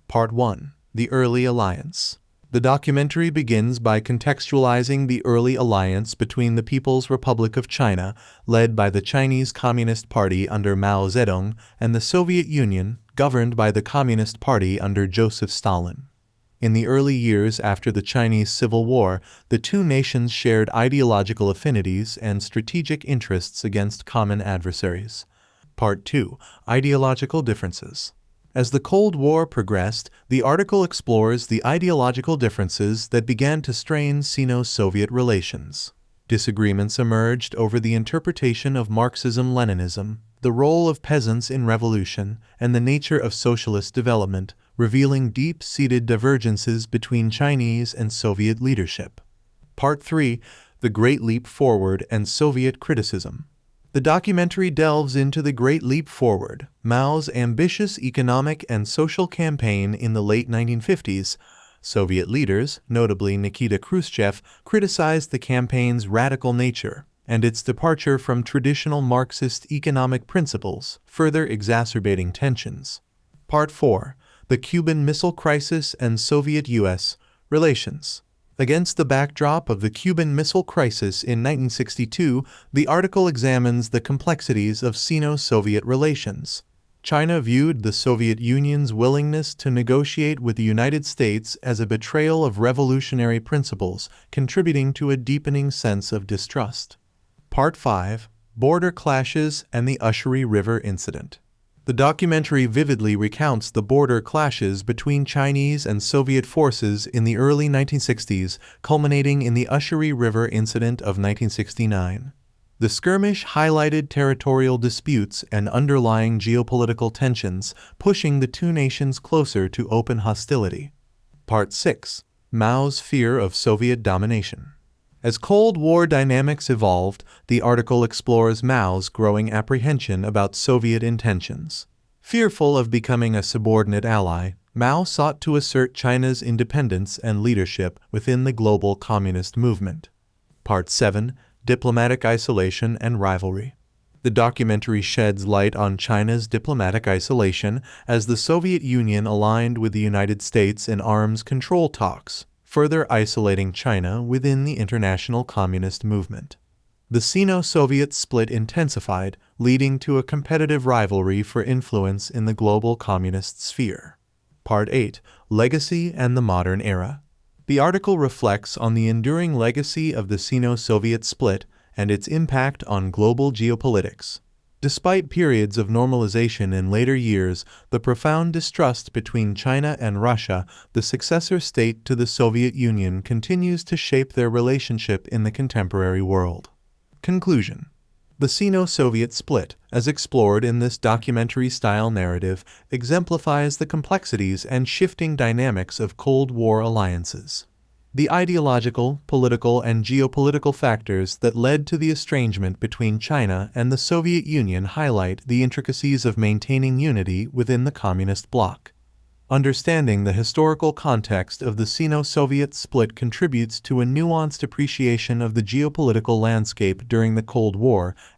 Part 1. The Early Alliance. The documentary begins by contextualizing the early alliance between the People's Republic of China, led by the Chinese Communist Party under Mao Zedong, and the Soviet Union, governed by the Communist Party under Joseph Stalin. In the early years after the Chinese Civil War, the two nations shared ideological affinities and strategic interests against common adversaries. Part 2. Ideological Differences. As the Cold War progressed, the article explores the ideological differences that began to strain Sino-Soviet relations. Disagreements emerged over the interpretation of Marxism-Leninism, the role of peasants in revolution, and the nature of socialist development, revealing deep-seated divergences between Chinese and Soviet leadership. Part 3. The Great Leap Forward and Soviet Criticism. The documentary delves into the Great Leap Forward, Mao's ambitious economic and social campaign in the late 1950s. Soviet leaders, notably Nikita Khrushchev, criticized the campaign's radical nature and its departure from traditional Marxist economic principles, further exacerbating tensions. Part 4. The Cuban Missile Crisis and Soviet-U.S. Relations. Against the backdrop of the Cuban Missile Crisis in 1962, the article examines the complexities of Sino-Soviet relations. China viewed the Soviet Union's willingness to negotiate with the United States as a betrayal of revolutionary principles, contributing to a deepening sense of distrust. Part 5. Border Clashes and the Usheri River Incident. The documentary vividly recounts the border clashes between Chinese and Soviet forces in the early 1960s, culminating in the Usheri River Incident of 1969. The skirmish highlighted territorial disputes and underlying geopolitical tensions, pushing the two nations closer to open hostility. Part 6. Mao's Fear of Soviet Domination. As Cold War dynamics evolved, the article explores Mao's growing apprehension about Soviet intentions. Fearful of becoming a subordinate ally, Mao sought to assert China's independence and leadership within the global communist movement. Part 7. Diplomatic Isolation and Rivalry. The documentary sheds light on China's diplomatic isolation as the Soviet Union aligned with the United States in arms control talks, further isolating China within the international communist movement. The Sino-Soviet split intensified, leading to a competitive rivalry for influence in the global communist sphere. Part 8. Legacy and the Modern Era. The article reflects on the enduring legacy of the Sino-Soviet split and its impact on global geopolitics. Despite periods of normalization in later years, the profound distrust between China and Russia, the successor state to the Soviet Union, continues to shape their relationship in the contemporary world. Conclusion. The Sino-Soviet split, as explored in this documentary-style narrative, exemplifies the complexities and shifting dynamics of Cold War alliances. The ideological, political, and geopolitical factors that led to the estrangement between China and the Soviet Union highlight the intricacies of maintaining unity within the communist bloc. Understanding the historical context of the Sino-Soviet split contributes to a nuanced appreciation of the geopolitical landscape during the Cold War and